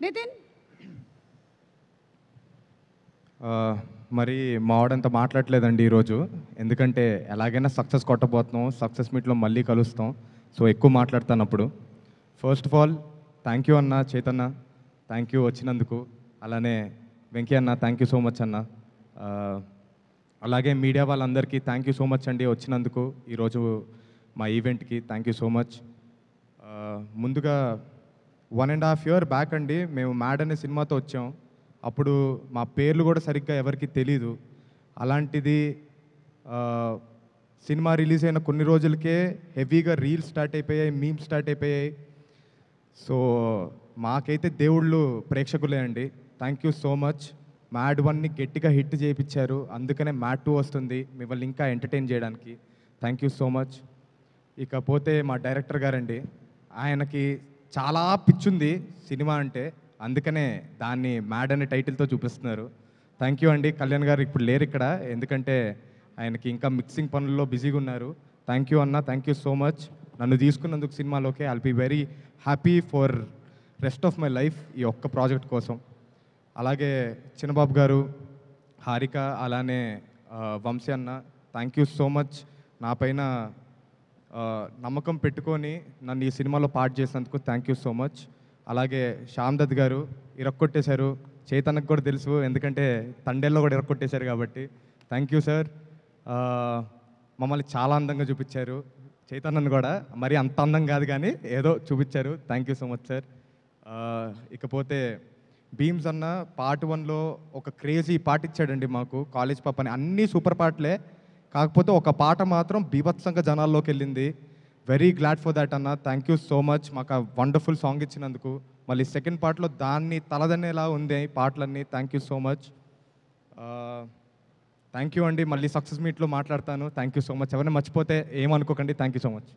నితిన్. మరి మావాడంత మాట్లాడలేదండి ఈరోజు, ఎందుకంటే ఎలాగైనా సక్సెస్ కొట్టబోతున్నాం, సక్సెస్ మీట్లో మళ్ళీ కలుస్తాం. సో ఎక్కువ మాట్లాడతాను అప్పుడు. First of all thank you అన్న చైతన్య, థ్యాంక్ యూ వచ్చినందుకు. అలానే వెంకీ అన్న థ్యాంక్ యూ సో మచ్ అన్న. అలాగే మీడియా వాళ్ళందరికీ థ్యాంక్ యూ సో మచ్ అండి వచ్చినందుకు ఈరోజు మా ఈవెంట్కి. Thank you so much. ముందుగా 1.5 year బ్యాక్ అండి మేము మ్యాడ్ అనే సినిమాతో వచ్చాం. అప్పుడు మా పేర్లు కూడా సరిగ్గా ఎవరికి తెలీదు. అలాంటిది సినిమా రిలీజ్ అయిన కొన్ని రోజులకే హెవీగా రీల్స్ స్టార్ట్ అయిపోయాయి, మీమ్స్ స్టార్ట్ అయిపోయాయి. సో మాకైతే దేవుళ్ళు ప్రేక్షకులే అండి. Thank you so much. Mad 1ని గట్టిగా హిట్ చేయించారు, అందుకనే మ్యాడ్ 2 వస్తుంది మిమ్మల్ని ఇంకా ఎంటర్టైన్ చేయడానికి. Thank you so much. ఇకపోతే మా డైరెక్టర్ గారండి, ఆయనకి చాలా పిచ్చుంది సినిమా అంటే, అందుకనే దాన్ని మ్యాడ్ అనే టైటిల్తో చూపిస్తున్నారు. థ్యాంక్ యూ అండి. కళ్యాణ్ గారు ఇప్పుడు లేరు ఇక్కడ, ఎందుకంటే ఆయనకి ఇంకా మిక్సింగ్ పనుల్లో బిజీగా ఉన్నారు. థ్యాంక్ యూ అన్న, థ్యాంక్ యూ సో మచ్ నన్ను తీసుకున్నందుకు సినిమాలోకి. I'll be very happy for rest of my life ఈ ఒక్క ప్రాజెక్ట్ కోసం. అలాగే చిన్నబాబు గారు, హారిక, అలానే వంశీ అన్న, థ్యాంక్ యూ సో మచ్ నా పైన నమ్మకం పెట్టుకొని నన్ను ఈ సినిమాలో పార్ట్ చేసినందుకు థ్యాంక్ యూ సో మచ్. అలాగే శ్యామ్ దత్ గారు ఇరక్కొట్టేశారు, చైతన్యకు కూడా తెలుసు ఎందుకంటే తండేల్లో కూడా ఇరక్కొట్టేశారు కాబట్టి. Thank you sir. మమ్మల్ని చాలా అందంగా చూపించారు, చైతన్యను కూడా మరీ అంత అందం కాదు కానీ ఏదో చూపించారు. Thank you so much sir. ఇకపోతే భీమ్స్ అన్న పార్ట్ 1లో ఒక క్రేజీ పాట ఇచ్చాడండి మాకు, కాలేజ్ పాప అని. అన్నీ సూపర్ పాటలే, కాకపోతే ఒక పాట మాత్రం బీభత్సంగా జనాల్లోకి వెళ్ళింది. వెరీ గ్లాడ్ ఫర్ దాట్ అన్న. థ్యాంక్ యూ సో మచ్ మాకు ఆ వండర్ఫుల్ సాంగ్ ఇచ్చినందుకు. మళ్ళీ సెకండ్ పార్ట్లో దాన్ని తలదన్నేలా ఉంది పాటలన్నీ. Thank you so much. Thank you అండి. మళ్ళీ సక్సెస్ మీట్లో మాట్లాడతాను. Thank you so much. ఎవరైనా మర్చిపోతే ఏమనుకోకండి. Thank you so much.